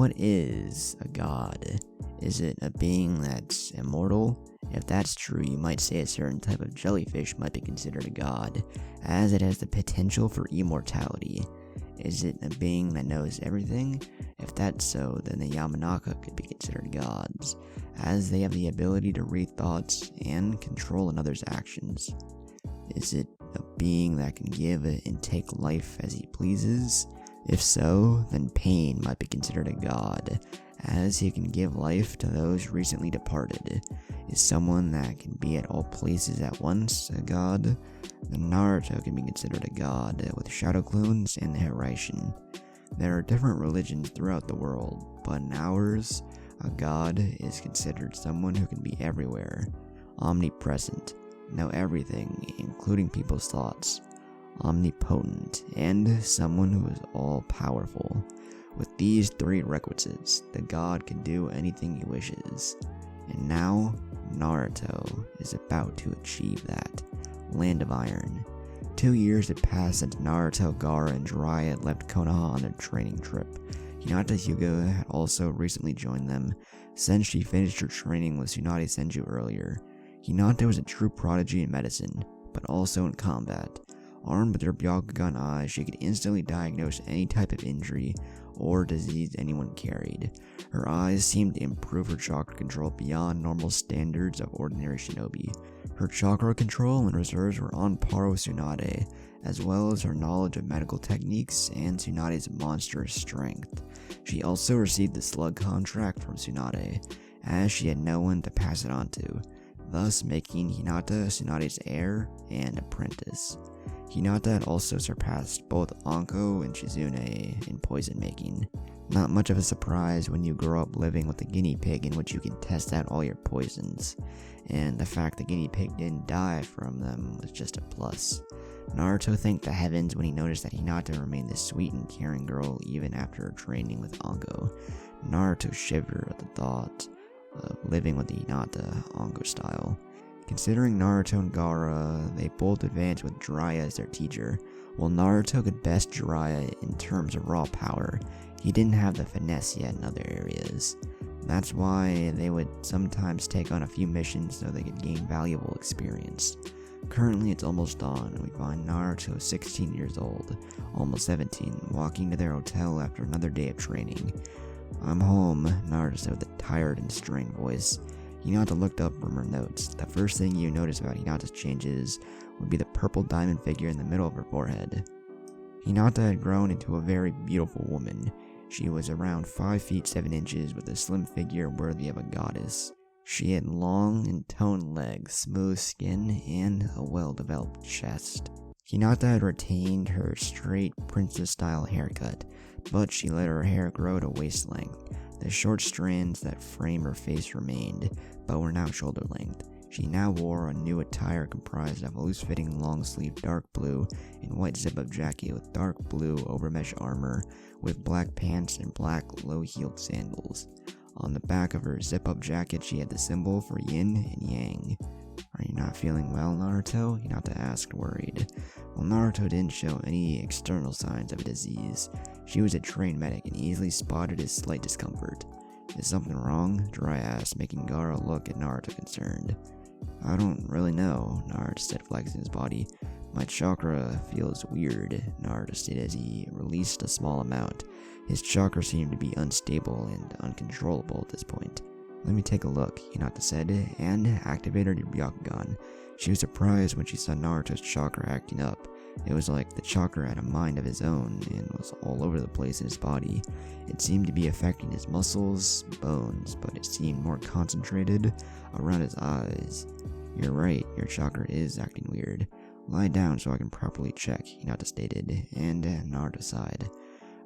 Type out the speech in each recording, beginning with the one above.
what is a god? Is it a being that's immortal? If that's true, you might say a certain type of jellyfish might be considered a god, as it has the potential for immortality. Is it a being that knows everything? If that's so, then the Yamanaka could be considered gods, as they have the ability to read thoughts and control another's actions. Is it a being that can give and take life as he pleases? If so, then Pain might be considered a god, as he can give life to those recently departed. Is someone that can be at all places at once a god? Then Naruto can be considered a god, with shadow clones and the Hiraishin. There are different religions throughout the world, but in ours, a god is considered someone who can be everywhere, omnipresent, know everything, including people's thoughts, omnipotent, and someone who is all-powerful. With these three requisites, the god can do anything he wishes. And now, Naruto is about to achieve that. Land of Iron. 2 years had passed since Naruto, Gaara, and Jiraiya had left Konoha on their training trip. Hinata Hyuga had also recently joined them, since she finished her training with Tsunade Senju earlier. Hinata was a true prodigy in medicine, but also in combat. Armed with her Byakugan eyes, she could instantly diagnose any type of injury or disease anyone carried. Her eyes seemed to improve her chakra control beyond normal standards of ordinary shinobi. Her chakra control and reserves were on par with Tsunade, as well as her knowledge of medical techniques and Tsunade's monstrous strength. She also received the slug contract from Tsunade, as she had no one to pass it on to, thus making Hinata Tsunade's heir and apprentice. Hinata had also surpassed both Anko and Shizune in poison making. Not much of a surprise when you grow up living with a guinea pig in which you can test out all your poisons, and the fact the guinea pig didn't die from them was just a plus. Naruto thanked the heavens when he noticed that Hinata remained this sweet and caring girl even after her training with Anko. Naruto shivered at the thought of living with the Hinata Anko style. Considering Naruto and Gaara, they both advanced with Jiraiya as their teacher. While Naruto could best Jiraiya in terms of raw power, he didn't have the finesse yet in other areas. That's why they would sometimes take on a few missions so they could gain valuable experience. Currently it's almost dawn and we find Naruto 16 years old, almost 17, walking to their hotel after another day of training. "I'm home," Naruto said with a tired and strained voice. Hinata looked up from her notes. The first thing you notice about Hinata's changes would be the purple diamond figure in the middle of her forehead. Hinata had grown into a very beautiful woman. She was around 5 feet 7 inches with a slim figure worthy of a goddess. She had long and toned legs, smooth skin, and a well-developed chest. Hinata had retained her straight princess-style haircut, but she let her hair grow to waist length. The short strands that frame her face remained, but were now shoulder length. She now wore a new attire comprised of a loose-fitting long-sleeve dark blue and white zip-up jacket with dark blue overmesh armor with black pants and black low-heeled sandals. On the back of her zip-up jacket she had the symbol for yin and yang. "Are you not feeling well, Naruto?" Hinata asked, worried. While Naruto didn't show any external signs of a disease, she was a trained medic and easily spotted his slight discomfort. "Is something wrong?" Jiraiya asked, making Gaara look at Naruto concerned. "I don't really know," Naruto said, flexing his body. "My chakra feels weird," Naruto stated as he released a small amount. His chakra seemed to be unstable and uncontrollable at this point. "Let me take a look," Hinata said, and activated her Byakugan. She was surprised when she saw Naruto's chakra acting up. It was like the chakra had a mind of his own and was all over the place in his body. It seemed to be affecting his muscles, bones, but it seemed more concentrated around his eyes. "You're right, your chakra is acting weird. Lie down so I can properly check," Hinata stated, and Naruto sighed.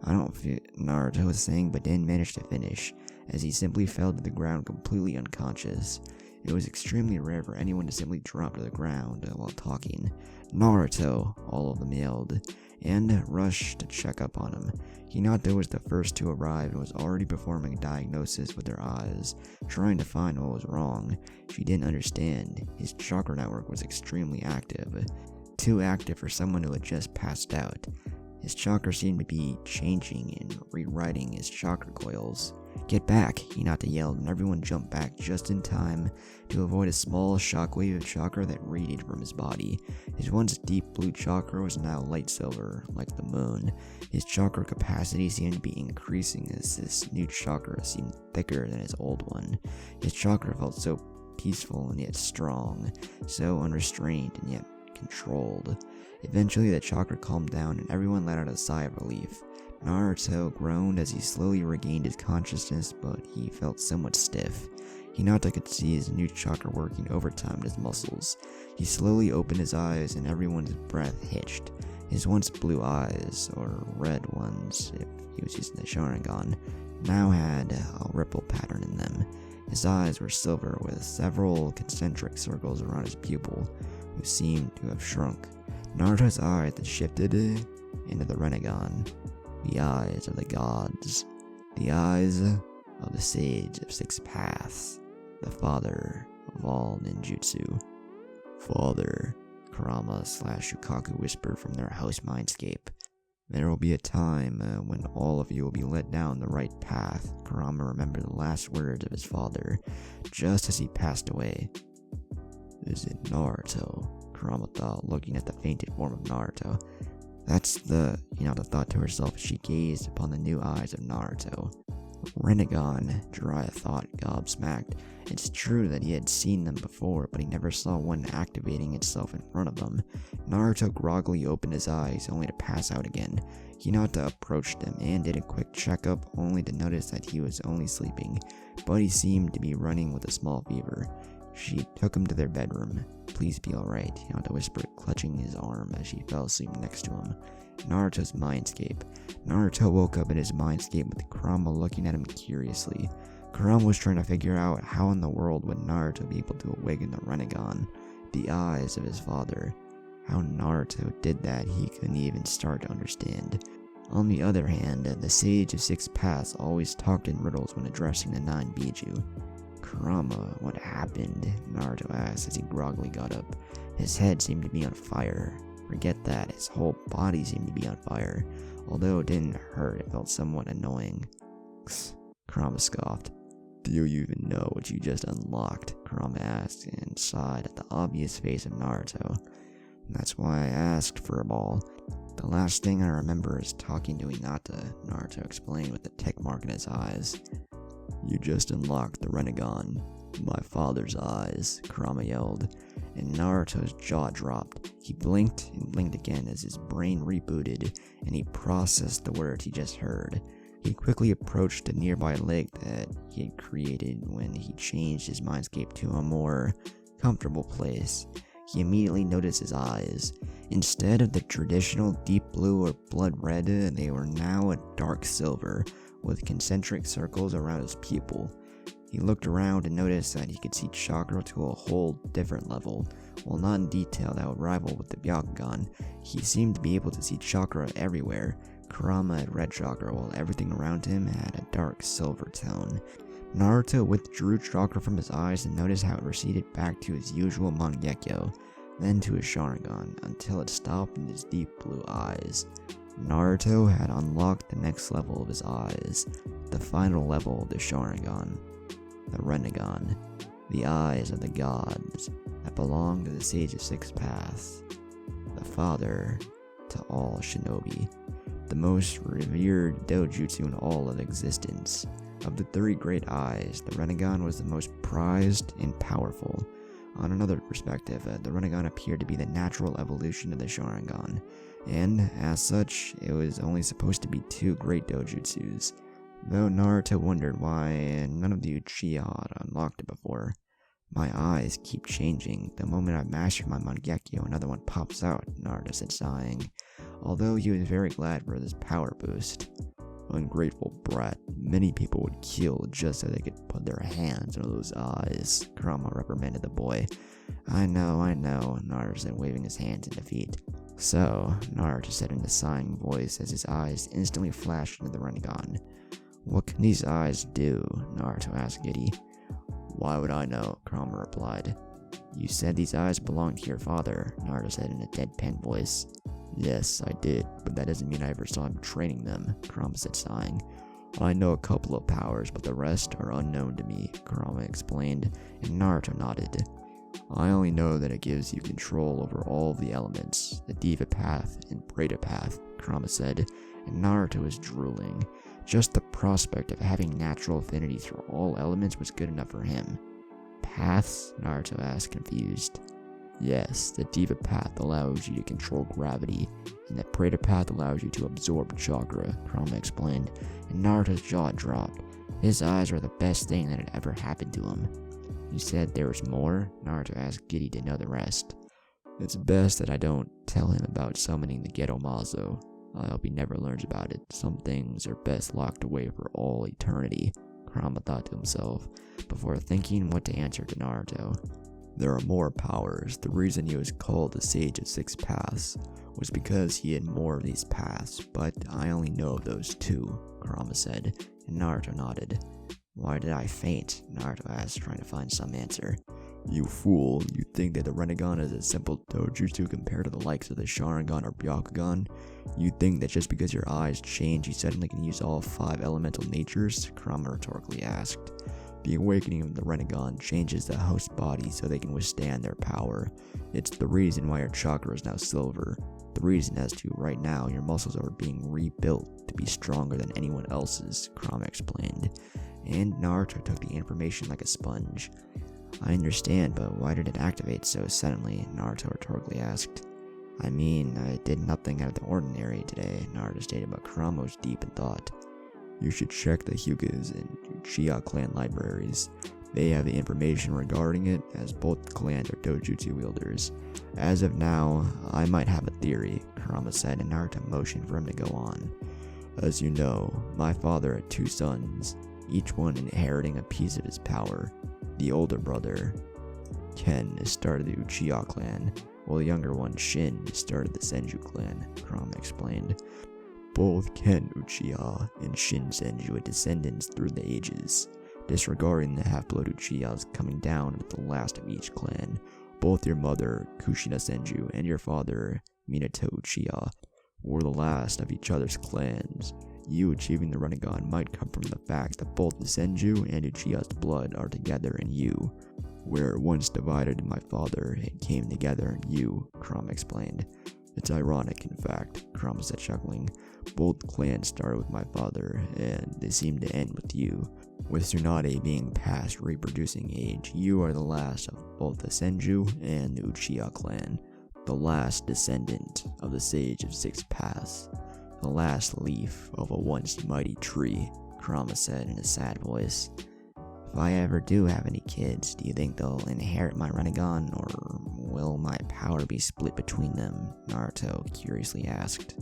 "I don't feel," Naruto was saying, but didn't manage to finish, as he simply fell to the ground completely unconscious. It was extremely rare for anyone to simply drop to the ground while talking. "Naruto!" all of them yelled, and rushed to check up on him. Hinata was the first to arrive and was already performing a diagnosis with her eyes, trying to find what was wrong. She didn't understand. His chakra network was extremely active. Too active for someone who had just passed out. His chakra seemed to be changing and rewriting his chakra coils. "Get back!" Hinata yelled, and everyone jumped back just in time to avoid a small shockwave of chakra that radiated from his body. His once deep blue chakra was now light silver, like the moon. His chakra capacity seemed to be increasing as this new chakra seemed thicker than his old one. His chakra felt so peaceful and yet strong, so unrestrained and yet controlled. Eventually the chakra calmed down and everyone let out a sigh of relief. Naruto groaned as he slowly regained his consciousness, but he felt somewhat stiff. Hinata could see his new chakra working overtime in his muscles. He slowly opened his eyes and everyone's breath hitched. His once blue eyes, or red ones if he was using the Sharingan, now had a ripple pattern in them. His eyes were silver with several concentric circles around his pupil, who seemed to have shrunk. Naruto's eyes had shifted into the Rinnegan, the eyes of the gods, the eyes of the Sage of Six Paths, the father of all ninjutsu. "Father," Kurama/Shukaku whispered from their house mindscape. "There will be a time when all of you will be led down the right path." Kurama remembered the last words of his father, just as he passed away. "Is it Naruto?" Kurama thought, looking at the fainted form of Naruto. "That's the," Hinata thought to herself as she gazed upon the new eyes of Naruto. "Rinnegan," Jiraiya thought, gobsmacked. It's true that he had seen them before, but he never saw one activating itself in front of him. Naruto groggily opened his eyes, only to pass out again. Hinata approached him and did a quick checkup, only to notice that he was only sleeping, but he seemed to be running with a small fever. She took him to their bedroom. "Please be alright," Hinata whispered, clutching his arm as she fell asleep next to him. Naruto's mindscape. Naruto woke up in his mindscape with Kurama looking at him curiously. Kurama was trying to figure out how in the world would Naruto be able to awaken the Rinnegan, the eyes of his father. How Naruto did that he couldn't even start to understand. On the other hand, the Sage of Six Paths always talked in riddles when addressing the 9 Biju. "Kurama, what happened?" Naruto asked as he groggily got up. His head seemed to be on fire. Forget that, his whole body seemed to be on fire. Although it didn't hurt, it felt somewhat annoying. Kurama scoffed. "Do you even know what you just unlocked?" Kurama asked and sighed at the obvious face of Naruto. "That's why I asked for a ball. The last thing I remember is talking to Hinata," Naruto explained with a tick mark in his eyes. "You just unlocked the Rinnegan, my father's eyes," Kurama yelled, and Naruto's jaw dropped. He blinked and blinked again as his brain rebooted and he processed the words he just heard. He quickly approached a nearby lake that he had created when he changed his mindscape to a more comfortable place. He immediately noticed his eyes. Instead of the traditional deep blue or blood red, they were now a dark silver, with concentric circles around his pupil. He looked around and noticed that he could see chakra to a whole different level. While not in detail that would rival with the Byakugan, he seemed to be able to see chakra everywhere. Kurama had red chakra, while everything around him had a dark silver tone. Naruto withdrew chakra from his eyes and noticed how it receded back to his usual Mangekyo, then to his Sharingan, until it stopped in his deep blue eyes. Naruto had unlocked the next level of his eyes, the final level of the Sharingan, the Rinnegan, the eyes of the gods that belonged to the Sage of Six Paths, the father to all shinobi, the most revered dojutsu in all of existence. Of the 3 great eyes, the Rinnegan was the most prized and powerful. On another perspective, the Rinnegan appeared to be the natural evolution of the Sharingan, and as such, it was only supposed to be 2 great dojutsus, though Naruto wondered why none of the Uchiha had unlocked it before. "My eyes keep changing. The moment I master my Mangekyo, another one pops out," Naruto said, sighing, although he was very glad for this power boost. "Ungrateful brat, many people would kill just so they could put their hands on those eyes," Kurama reprimanded the boy. I know, Naruto said, waving his hands in defeat. "So," Naruto said in a sighing voice as his eyes instantly flashed into the Rinnegan. "What can these eyes do?" Naruto asked Giddy. "Why would I know?" Kurama replied. "You said these eyes belonged to your father," Naruto said in a deadpan voice. Yes, I did, but that doesn't mean I ever saw him training them, Kurama said, sighing. I know a couple of powers, but the rest are unknown to me, Kurama explained, and Naruto nodded. I only know that it gives you control over all of the elements, the Diva Path and Preta Path, Kurama said, and Naruto was drooling. Just the prospect of having natural affinity through all elements was good enough for him. Paths? Naruto asked, confused. Yes, the Diva Path allows you to control gravity, and the Preta Path allows you to absorb chakra, Kurama explained, and Naruto's jaw dropped. His eyes were the best thing that had ever happened to him. You said there was more? Naruto asked, giddy to know the rest. It's best that I don't tell him about summoning the Ghetto Mazo. I hope he never learns about it. Some things are best locked away for all eternity, Kurama thought to himself, before thinking what to answer to Naruto. There are more powers. The reason he was called the Sage of Six Paths was because he had more of these paths, but I only know of those two, Kurama said, and Naruto nodded. Why did I faint? Naruto asked, trying to find some answer. You fool, you think that the Rinnegan is a simple dojutsu compared to the likes of the Sharingan or Byakugan? You think that just because your eyes change you suddenly can use all 5 elemental natures? Kurama rhetorically asked. The awakening of the Rinnegan changes the host body so they can withstand their power. It's the reason why your chakra is now silver. The reason as to right now your muscles are being rebuilt to be stronger than anyone else's, Kurama explained. And Naruto took the information like a sponge. I understand, but why did it activate so suddenly? Naruto rhetorically asked. I mean, I did nothing out of the ordinary today, Naruto stated, but Kurama was deep in thought. You should check the Hyugas and Uchiha clan libraries. They have the information regarding it, as both clans are dojutsu wielders. As of now, I might have a theory, Kurama said, and Naruto motioned for him to go on. As you know, my father had 2 sons, each one inheriting a piece of his power. The older brother, Ken, started the Uchiha clan, while the younger one, Shin, started the Senju clan, Kurama explained. Both Ken Uchiha and Shin Senju had descendants through the ages. Disregarding the half-blood Uchihas coming down with the last of each clan, both your mother, Kushina Senju, and your father, Minato Uchiha, were the last of each other's clans. You achieving the Rinnegan might come from the fact that both the Senju and Uchiha's blood are together in you. Where once divided in my father, it came together in you, Kurama explained. It's ironic, in fact, Kurama said, chuckling. Both clans started with my father, and they seem to end with you. With Tsunade being past reproducing age, you are the last of both the Senju and the Uchiha clan, the last descendant of the Sage of Six Paths, the last leaf of a once mighty tree, Kurama said in a sad voice. If I ever do have any kids, do you think they'll inherit my Rinnegan, or will my power be split between them? Naruto curiously asked.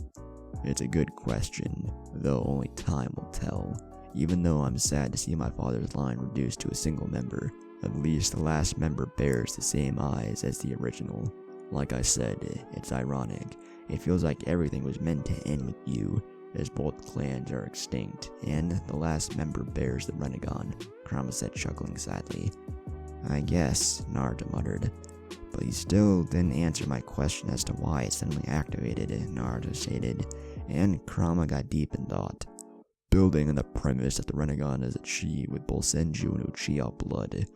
It's a good question, though only time will tell. Even though I'm sad to see my father's line reduced to a single member, at least the last member bears the same eyes as the original. Like I said, it's ironic. It feels like everything was meant to end with you, as both clans are extinct, and the last member bears the Rinnegan, Kurama said, chuckling sadly. I guess, Naruto muttered. But you still didn't answer my question as to why it suddenly activated, Naruto stated, and Kurama got deep in thought. Building on the premise that the Rinnegan is achieved with both Senju and Uchiha blood,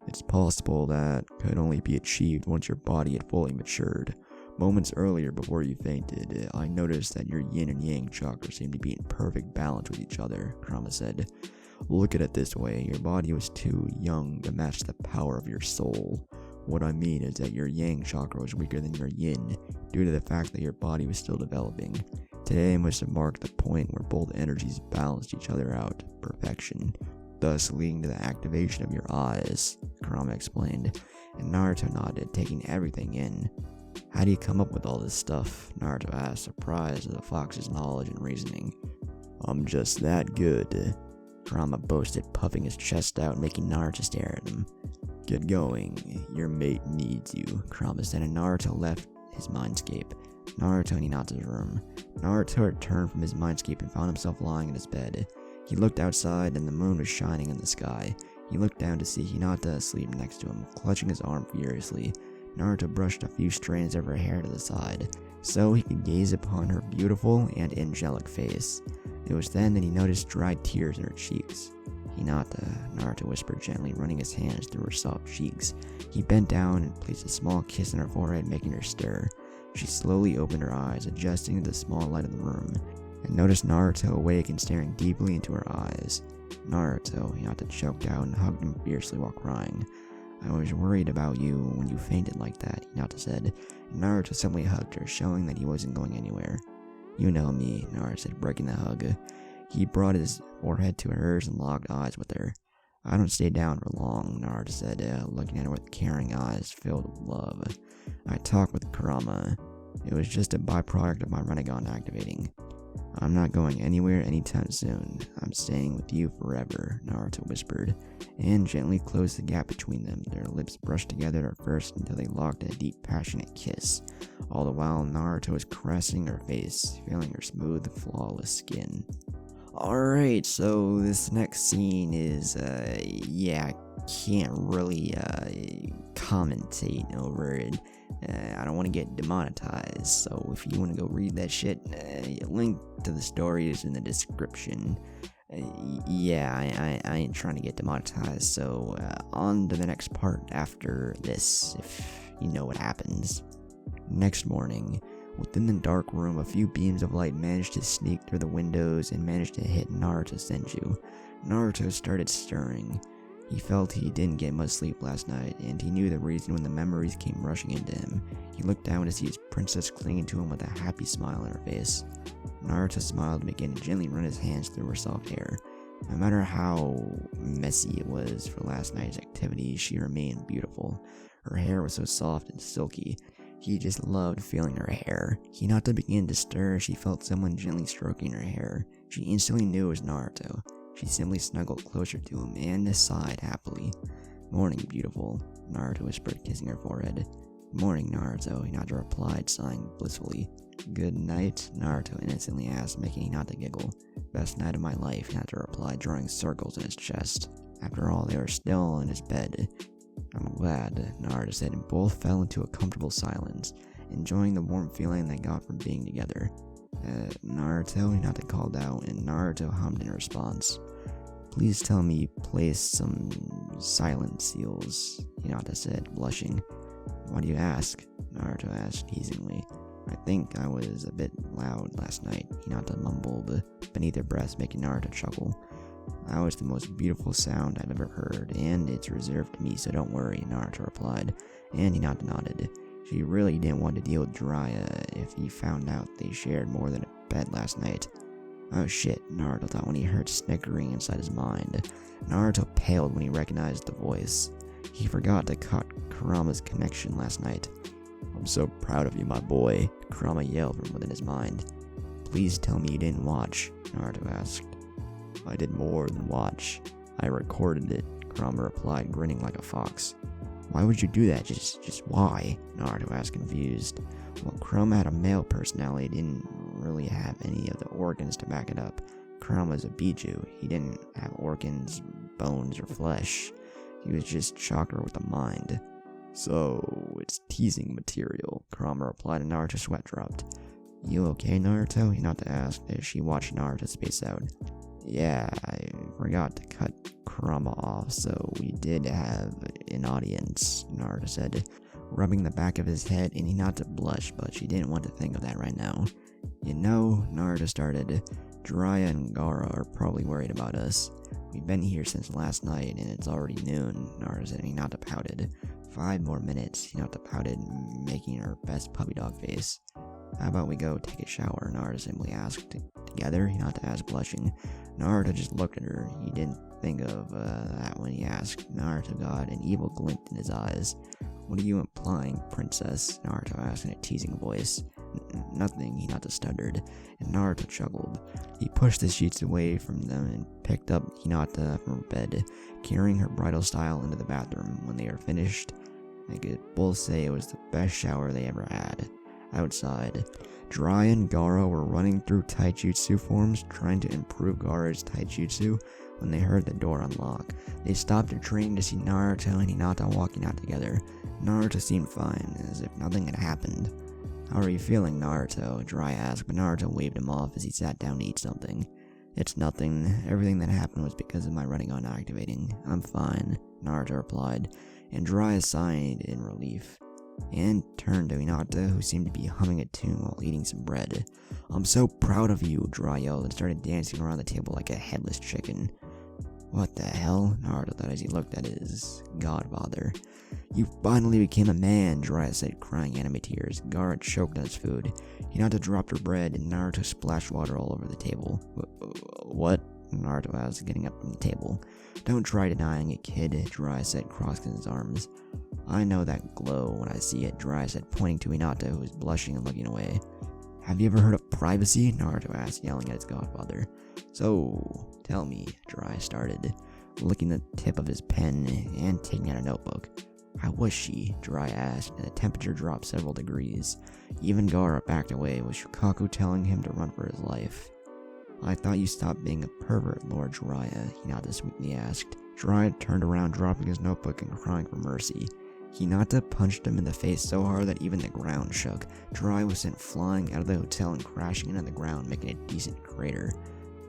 it's possible that could only be achieved once your body had fully matured. Moments earlier, before you fainted, I noticed that your yin and yang chakra seemed to be in perfect balance with each other, Kurama said. Look at it this way, your body was too young to match the power of your soul. What I mean is that your yang chakra was weaker than your yin, due to the fact that your body was still developing. Today must have marked the point where both energies balanced each other out to perfection, thus leading to the activation of your eyes, Kurama explained, and Naruto nodded, taking everything in. How do you come up with all this stuff? Naruto asked, surprised at the fox's knowledge and reasoning. I'm just that good, Kurama boasted, puffing his chest out, making Naruto stare at him. Get going, your mate needs you, Kurama said, and Naruto left his mindscape. Naruto in Hinata's room. Naruto returned from his mindscape and found himself lying in his bed. He looked outside and the moon was shining in the sky. He looked down to see Hinata asleep next to him, clutching his arm furiously. Naruto brushed a few strands of her hair to the side, so he could gaze upon her beautiful and angelic face. It was then that he noticed dried tears in her cheeks. "Hinata," Naruto whispered gently, running his hands through her soft cheeks. He bent down and placed a small kiss on her forehead, making her stir. She slowly opened her eyes, adjusting to the small light of the room, and noticed Naruto awake and staring deeply into her eyes. "Naruto," Hinata choked out and hugged him fiercely while crying. "I was worried about you when you fainted like that," Hinata said. Naruto simply hugged her, showing that he wasn't going anywhere. "You know me," Naruto said, breaking the hug. He brought his forehead to hers and locked eyes with her. "I don't stay down for long," Naruto said, looking at her with caring eyes filled with love. "I talked with Kurama. It was just a byproduct of my Rinnegan activating. I'm not going anywhere anytime soon. I'm staying with you forever," Naruto whispered, and gently closed the gap between them. Their lips brushed together at first until they locked in a deep, passionate kiss. All the while, Naruto was caressing her face, feeling her smooth, flawless skin. Alright, so this next scene is, I can't really, commentate over it. I don't want to get demonetized, so if you want to go read that shit, link to the story is in the description. I ain't trying to get demonetized, so on to the next part after this, if you know what happens. Next morning, within the dark room, a few beams of light managed to sneak through the windows and managed to hit Naruto Senju. Naruto started stirring. He felt he didn't get much sleep last night, and he knew the reason when the memories came rushing into him. He looked down to see his princess clinging to him with a happy smile on her face. Naruto smiled and began to gently run his hands through her soft hair. No matter how messy it was for last night's activities, she remained beautiful. Her hair was so soft and silky. He just loved feeling her hair. Hinata began to stir as she felt someone gently stroking her hair. She instantly knew it was Naruto. She simply snuggled closer to him and sighed happily. "Morning, beautiful," Naruto whispered, kissing her forehead. "Morning, Naruto," Hinata replied, sighing blissfully. "Good night?" Naruto innocently asked, making Hinata giggle. "Best night of my life," Hinata replied, drawing circles in his chest. After all, they were still in his bed. "I'm glad," Naruto said, and both fell into a comfortable silence, enjoying the warm feeling they got from being together. Naruto," Hinata called out, and Naruto hummed in response. "Please tell me you placed some silent seals," Hinata said, blushing. "Why do you ask?" Naruto asked teasingly. "I think I was a bit loud last night," Hinata mumbled beneath her breath, making Naruto chuckle. "That was the most beautiful sound I've ever heard, and it's reserved to me, so don't worry," Naruto replied, and Hinata nodded. She really didn't want to deal with Jiraiya if he found out they shared more than a bed last night. "Oh shit," Naruto thought when he heard snickering inside his mind. Naruto paled when he recognized the voice. He forgot to cut Kurama's connection last night. "I'm so proud of you, my boy," Kurama yelled from within his mind. "Please tell me you didn't watch," Naruto asked. "I did more than watch. I recorded it," Kurama replied, grinning like a fox. "Why would you do that? Just why?" Naruto asked, confused. Well, Kurama had a male personality, didn't really have any of the organs to back it up. Kurama's a Biju. He didn't have organs, bones, or flesh. He was just chakra with a mind. "So, it's teasing material," Kurama replied, and Naruto's sweat dropped. "You okay, Naruto?" Hinata asked as she watched Naruto space out. "Yeah, I forgot to cut Kurama off, so we did have an audience," Naruto said, rubbing the back of his head, and Hinata blushed, but she didn't want to think of that right now. "You know," Naruto started, "Jiraiya and Gaara are probably worried about us. We've been here since last night, and it's already noon," Naruto said, and Hinata pouted. 5 more minutes, Hinata pouted, making her best puppy dog face. "How about we go take a shower?" Naruto simply asked. "Together?" Hinata asked, blushing. Naruto just looked at her. He didn't think of that when he asked. Naruto got an evil glint in his eyes. "What are you implying, princess?" Naruto asked in a teasing voice. Nothing," Hinata stuttered, and Naruto chuckled. He pushed the sheets away from them and picked up Hinata from her bed, carrying her bridal style into the bathroom. When they were finished, they could both say it was the best shower they ever had. Outside, Jiraiya and Gaara were running through taijutsu forms, trying to improve Gaara's taijutsu, when they heard the door unlock. They stopped their training to see Naruto and Hinata walking out together. Naruto seemed fine, as if nothing had happened. "How are you feeling, Naruto?" Jiraiya asked, but Naruto waved him off as he sat down to eat something. "It's nothing. Everything that happened was because of my Rinnegan activating. I'm fine," Naruto replied, and Jiraiya sighed in relief, and turned to Hinata, who seemed to be humming a tune while eating some bread. "I'm so proud of you," Jiraiya yelled and started dancing around the table like a headless chicken. "What the hell?" Naruto thought as he looked at his godfather. "You finally became a man," Jiraiya said, crying anime tears. Gaara choked on his food. Hinata dropped her bread, and Naruto splashed water all over the table. "What?" Naruto asked, getting up from the table. "Don't try denying it, kid," Jiraiya said, crossing his arms. "I know that glow when I see it," Jiraiya said, pointing to Hinata, who was blushing and looking away. "Have you ever heard of privacy?" Naruto asked, yelling at his godfather. "So, tell me," Jiraiya started, licking the tip of his pen and taking out a notebook. "How was she?" Jiraiya asked, and the temperature dropped several degrees. Even Gaara backed away, with Shukaku telling him to run for his life. "I thought you stopped being a pervert, Lord Jiraiya," Hinata sweetly asked. Jiraiya turned around, dropping his notebook and crying for mercy. Hinata punched him in the face so hard that even the ground shook. Jiraiya was sent flying out of the hotel and crashing into the ground, making a decent crater.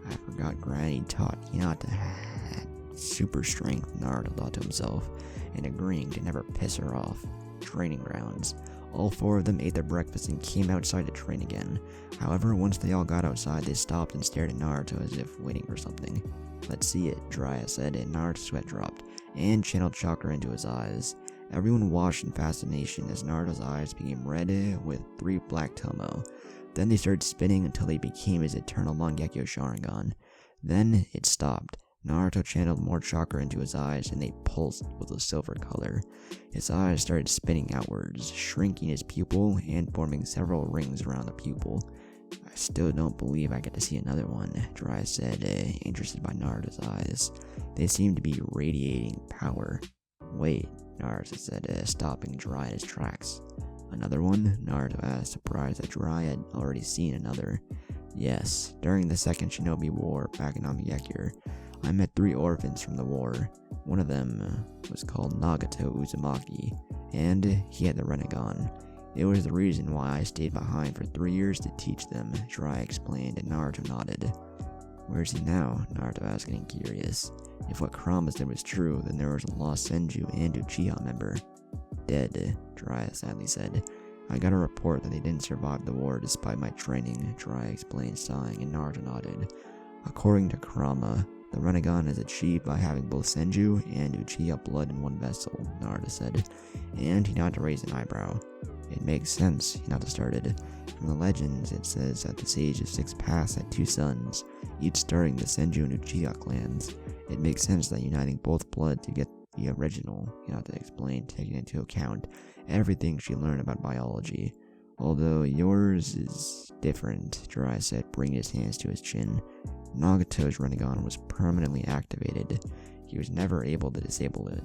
"I forgot Granny taught Hinata had super strength," Naruto thought to himself, and agreeing to never piss her off. Training grounds. All four of them ate their breakfast and came outside to train again. However, once they all got outside, they stopped and stared at Naruto as if waiting for something. "Let's see it," Jiraiya said, and Naruto's sweat dropped, and channeled chakra into his eyes. Everyone watched in fascination as Naruto's eyes became red with 3 black tomo. Then they started spinning until they became his eternal Mangekyo Sharingan. Then it stopped. Naruto channeled more chakra into his eyes, and they pulsed with a silver color. His eyes started spinning outwards, shrinking his pupil and forming several rings around the pupil. "I still don't believe I get to see another one," Jiraiya said, interested by Naruto's eyes. They seemed to be radiating power. "Wait," Naruto said, stopping Jiraiya in his tracks. "Another one?" Naruto asked, surprised that Jiraiya had already seen another. "Yes, during the Second Shinobi War back in Namakekure, I met 3 orphans from the war. One of them was called Nagato Uzumaki, and he had the Rinnegan. It was the reason why I stayed behind for 3 years to teach them," Jiraiya explained, and Naruto nodded. "Where's he now?" Naruto asked, getting curious. If what Kurama said was true, then there was a lost Senju and Uchiha member. "Dead," Jiraiya sadly said. "I got a report that they didn't survive the war despite my training," Jiraiya explained, sighing, and Naruto nodded. "According to Kurama, the Rinnegan is achieved by having both Senju and Uchiha blood in one vessel," Naruto said, and Hinata raised an eyebrow. "It makes sense," Hinata started. "From the legends, it says that the Sage of 6 Paths had 2 sons, each starting the Senju and Uchiha clans. It makes sense that uniting both blood to get the original," Hinata explained, taking into account everything she learned about biology. "Although yours is different," Jiraiya said, bringing his hands to his chin. "Nagato's Rinnegan was permanently activated. He was never able to disable it,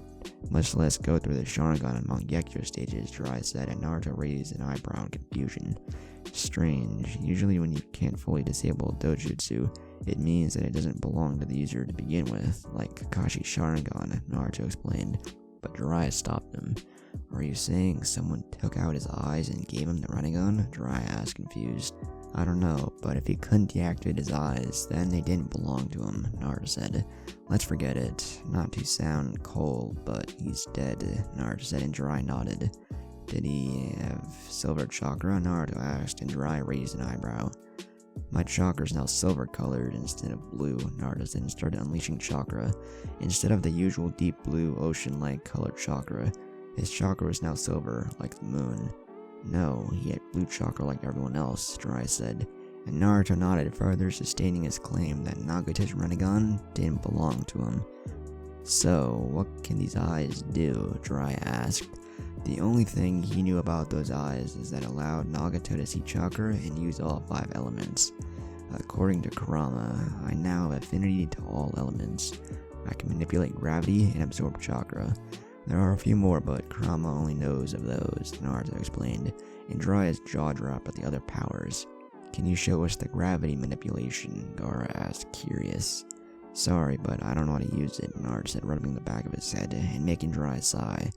much less go through the Sharingan and Mangekyo stages," Jiraiya said, and Naruto raised an eyebrow in confusion. "Strange. Usually when you can't fully disable a dojutsu, it means that it doesn't belong to the user to begin with, like Kakashi's Sharingan," Naruto explained, but Jiraiya stopped him. "Are you saying someone took out his eyes and gave him the Rinnegan?" Jiraiya asked, confused. "I don't know, but if he couldn't deactivate his eyes, then they didn't belong to him," Naruto said. "Let's forget it. Not to sound cold, but he's dead," Naruto said, and Jiraiya nodded. "Did he have silver chakra?" Naruto asked, and Jiraiya raised an eyebrow. "My chakra is now silver colored instead of blue," Naruto said, and started unleashing chakra. Instead of the usual deep blue ocean-like colored chakra, his chakra was now silver, like the moon. "No, he had blue chakra like everyone else," Jiraiya said, and Naruto nodded, further sustaining his claim that Nagato's Rinnegan didn't belong to him. "So, what can these eyes do?" Jiraiya asked. The only thing he knew about those eyes is that it allowed Nagato to see chakra and use all 5 elements. "According to Kurama, I now have affinity to all elements. I can manipulate gravity and absorb chakra. There are a few more, but Kurama only knows of those," Naruto explained, and Jiraiya's jaw dropped at the other powers. "Can you show us the gravity manipulation?" Gaara asked, curious. "Sorry, but I don't know how to use it," Naruto said, rubbing the back of his head and making Jiraiya sigh.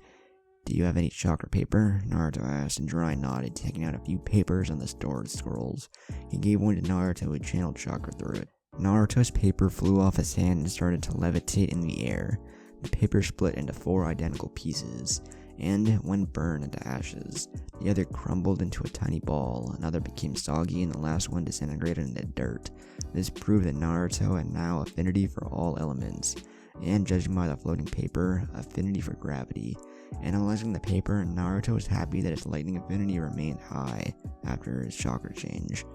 "Do you have any chalk or paper?" Naruto asked, and Jiraiya nodded, taking out a few papers on the stored scrolls. He gave one to Naruto, who channeled chakra through it. Naruto's paper flew off his hand and started to levitate in the air. The paper split into 4 identical pieces, and one burned into ashes. The other crumbled into a tiny ball, another became soggy, and the last one disintegrated into dirt. This proved that Naruto had now affinity for all elements, and judging by the floating paper, affinity for gravity. Analyzing the paper, Naruto was happy that his lightning affinity remained high after his chakra change.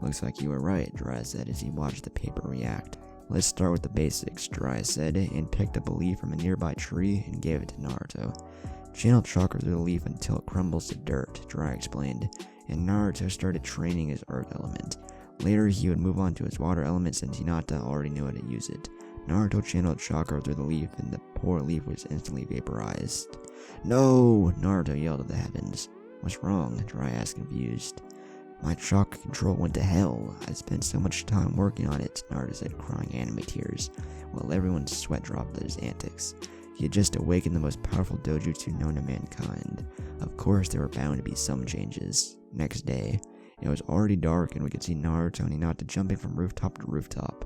"Looks like you were right," Jiraiya said as he watched the paper react. "Let's start with the basics," Jiraiya said, and picked up a leaf from a nearby tree and gave it to Naruto. "Channel chakra through the leaf until it crumbles to dirt," Jiraiya explained, and Naruto started training his earth element. Later, he would move on to his water element since Hinata already knew how to use it. Naruto channeled chakra through the leaf, and the poor leaf was instantly vaporized. "No!" Naruto yelled at the heavens. "What's wrong?" Jiraiya asked, confused. "My chakra control went to hell. I spent so much time working on it," Naruto said, crying anime tears, while everyone's sweat dropped at his antics. He had just awakened the most powerful dojutsu known to mankind. Of course, there were bound to be some changes. Next day, it was already dark, and we could see Naruto and Hinata jumping from rooftop to rooftop.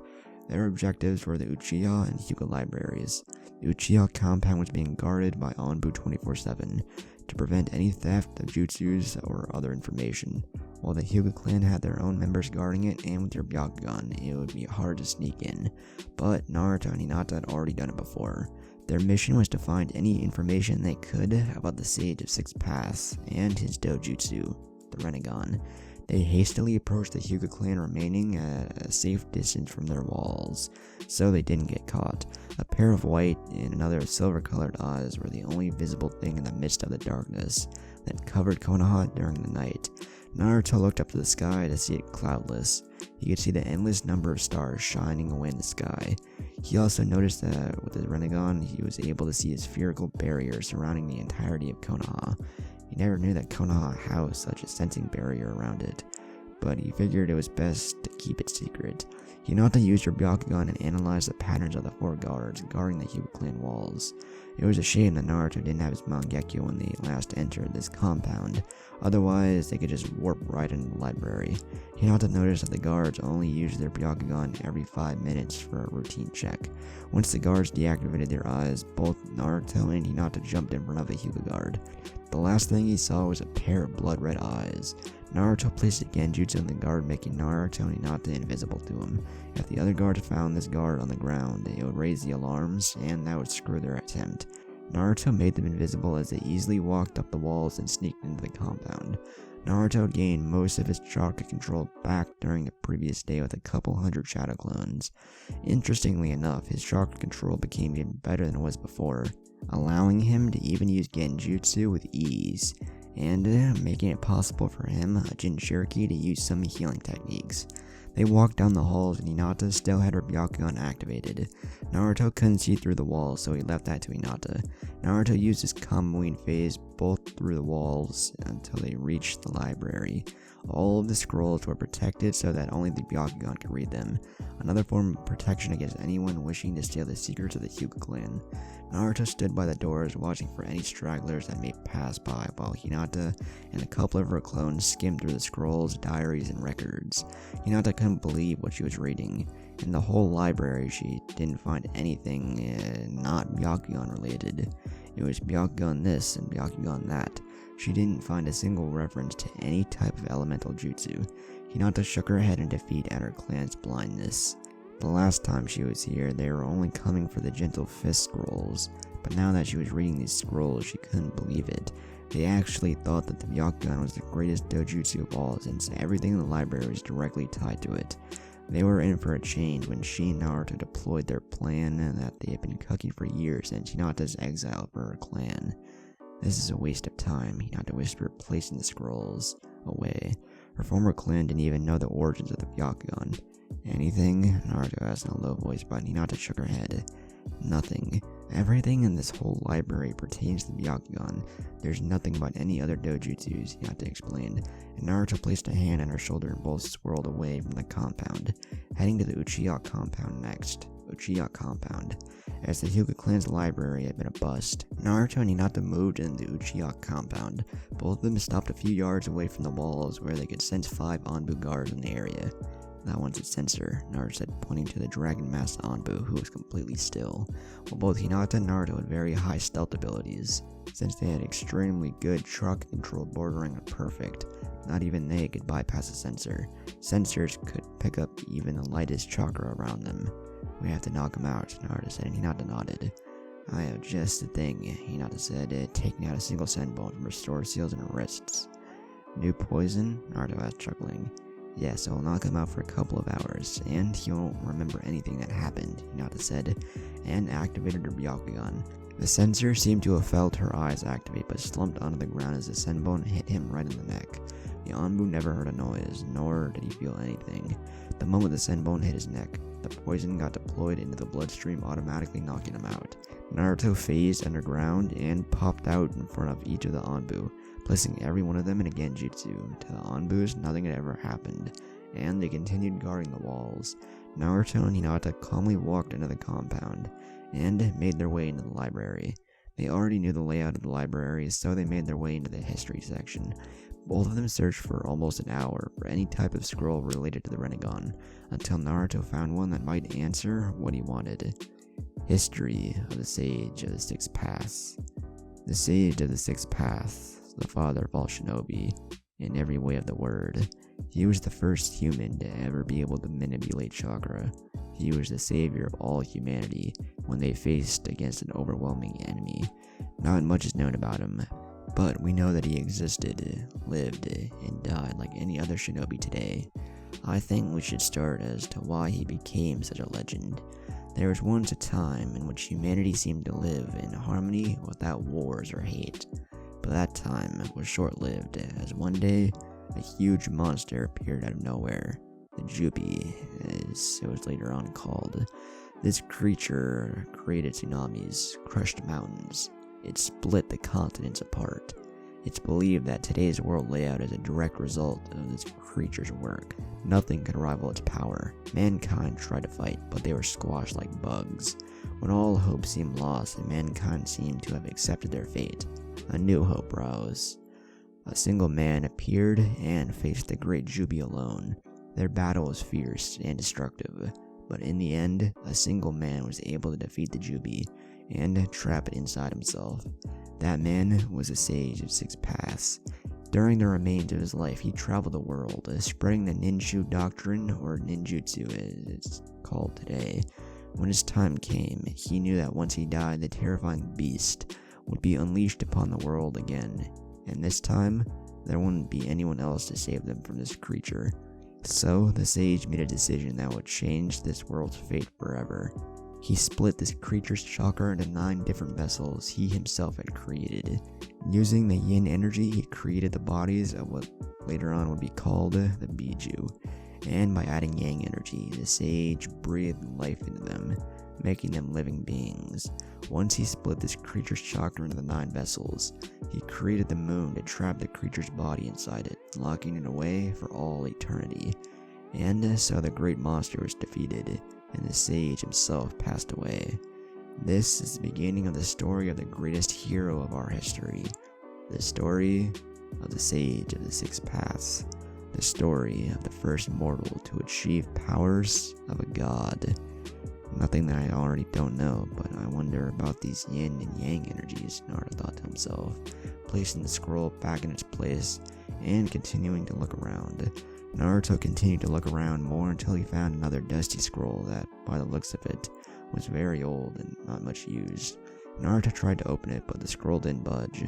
Their objectives were the Uchiha and Hyuga libraries. The Uchiha compound was being guarded by Anbu 24/7 to prevent any theft of jutsus or other information, while the Hyuga clan had their own members guarding it, and with their Byakugan, it would be hard to sneak in. But Naruto and Hinata had already done it before. Their mission was to find any information they could about the Sage of Six Paths and his dojutsu, the Rinnegan. They hastily approached the Hyuga clan, remaining at a safe distance from their walls, so they didn't get caught. A pair of white and another silver-colored eyes were the only visible thing in the midst of the darkness that covered Konoha during the night. Naruto looked up to the sky to see it cloudless. He could see the endless number of stars shining away in the sky. He also noticed that with his Rinnegan, he was able to see a spherical barrier surrounding the entirety of Konoha. He never knew that Konoha housed such a sensing barrier around it, but he figured it was best to keep it secret. Hinata used her Byakugan and analyzed the patterns of the 4 guards guarding the Hyuga clan walls. It was a shame that Naruto didn't have his Mangekyo when they last entered this compound, otherwise they could just warp right into the library. Hinata noticed that the guards only used their Byakugan every 5 minutes for a routine check. Once the guards deactivated their eyes, both Naruto and Hinata jumped in front of the Hyuga guard. The last thing he saw was a pair of blood-red eyes. Naruto placed a genjutsu on the guard, making Naruto and Hinata invisible to him. If the other guards found this guard on the ground, it would raise the alarms, and that would screw their attempt. Naruto made them invisible as they easily walked up the walls and sneaked into the compound. Naruto gained most of his chakra control back during the previous day with a couple hundred shadow clones. Interestingly enough, his chakra control became even better than it was before, allowing him to even use genjutsu with ease, and making it possible for him, a Jinchuriki, to use some healing techniques. They walked down the halls and Hinata still had her Byakugan activated. Naruto couldn't see through the walls, so he left that to Hinata. Naruto used his Kamuin phase both through the walls until they reached the library. All of the scrolls were protected so that only the Byakugan could read them, another form of protection against anyone wishing to steal the secrets of the Hyuga clan. Naruto stood by the doors watching for any stragglers that may pass by, while Hinata and a couple of her clones skimmed through the scrolls, diaries, and records. Hinata couldn't believe what she was reading. In the whole library, she didn't find anything not Byakugan related. It was Byakugan this and Byakugan that. She didn't find a single reference to any type of elemental jutsu. Hinata shook her head in defeat at her clan's blindness. The last time she was here, they were only coming for the Gentle Fist scrolls, but now that she was reading these scrolls, she couldn't believe it. They actually thought that the Byakugan was the greatest dojutsu of all, since everything in the library was directly tied to it. They were in for a change when she and Naruto deployed their plan that they had been cooking for years since Hinata's exile for her clan. "This is a waste of time," Hinata whispered, placing the scrolls away. Her former clan didn't even know the origins of the Byakugan. "Anything?" Naruto asked in a low voice, but Hinata shook her head. "Nothing. Everything in this whole library pertains to the Byakugan. There's nothing about any other dojutsus," Hinata explained, and Naruto placed a hand on her shoulder and both swirled away from the compound, heading to the Uchiha compound next. Uchiha compound, as the Hyuga clan's library had been a bust. Naruto and Hinata moved into the Uchiha compound. Both of them stopped a few yards away from the walls where they could sense 5 Anbu guards in the area. "That one's a sensor," Naruto said, pointing to the dragon-masked Anbu, who was completely still. While both Hinata and Naruto had very high stealth abilities, since they had extremely good chakra control bordering on perfect, not even they could bypass a sensor. Sensors could pick up even the lightest chakra around them. "We have to knock him out," Naruto said, and Hinata nodded. "I have just the thing," Hinata said, taking out a single senbone from her store seals and her wrists. "New poison?" Naruto asked, chuckling. "Yes, I'll knock him out for a couple of hours, and he won't remember anything that happened," Hinata said, and activated her Byakugan. The sensor seemed to have felt her eyes activate, but slumped onto the ground as the senbone hit him right in the neck. The Anbu never heard a noise, nor did he feel anything. The moment the senbone hit his neck, the poison got deployed into the bloodstream, automatically knocking him out. Naruto phased underground and popped out in front of each of the Anbu, placing every one of them in a genjutsu. To the Anbus, nothing had ever happened, and they continued guarding the walls. Naruto and Hinata calmly walked into the compound, and made their way into the library. They already knew the layout of the library, so they made their way into the history section. Both of them searched for almost an hour for any type of scroll related to the Rinnegan, until Naruto found one that might answer what he wanted. History of the Sage of the Six Paths. The Sage of the Six Paths, the father of all shinobi, in every way of the word. He was the first human to ever be able to manipulate chakra. He was the savior of all humanity when they faced against an overwhelming enemy. Not much is known about him, but we know that he existed, lived, and died like any other shinobi today. I think we should start as to why he became such a legend. There was once a time in which humanity seemed to live in harmony without wars or hate. But that time was short-lived, as one day, a huge monster appeared out of nowhere. The Jupi, as it was later on called. This creature created tsunamis, crushed mountains. It split the continents apart. It's believed that today's world layout is a direct result of this creature's work. Nothing could rival its power. Mankind tried to fight, but they were squashed like bugs. When all hope seemed lost, and mankind seemed to have accepted their fate, a new hope rose. A single man appeared and faced the great Jubi alone. Their battle was fierce and destructive, but in the end, a single man was able to defeat the Jubi and trap it inside himself. That man was a sage of six paths. During the remains of his life, he traveled the world, spreading the ninju doctrine, or ninjutsu as it's called today. When his time came, he knew that once he died, the terrifying beast would be unleashed upon the world again, and this time, there wouldn't be anyone else to save them from this creature. So, the sage made a decision that would change this world's fate forever. He split this creature's chakra into 9 different vessels he himself had created. Using the yin energy, he created the bodies of what later on would be called the Biju. And by adding yang energy, the sage breathed life into them, making them living beings. Once he split this creature's chakra into the 9 vessels, he created the moon to trap the creature's body inside it, locking it away for all eternity. And so the great monster was defeated, and the sage himself passed away. This is the beginning of the story of the greatest hero of our history. The story of the Sage of the Six Paths. The story of the first mortal to achieve powers of a god. Nothing that I already don't know, but I wonder about these yin and yang energies, Naruto thought to himself, placing the scroll back in its place and continuing to look around. Naruto continued to look around more until he found another dusty scroll that, by the looks of it, was very old and not much used. Naruto tried to open it, but the scroll didn't budge.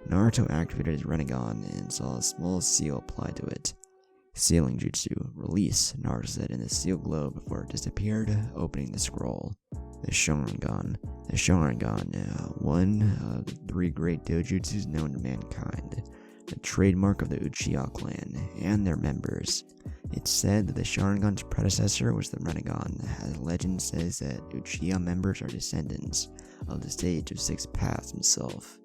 Naruto activated his Rinnegan and saw a small seal applied to it. Sealing jutsu, release, Naruto said, and the seal glowed before it disappeared, opening the scroll. The Sharingan. The Sharingan, one of the 3 great dojutsus known to mankind. The trademark of the Uchiha clan and their members. It's said that the Sharingan's predecessor was the Rinnegan, as legend says that Uchiha members are descendants of the Sage of Six Paths himself.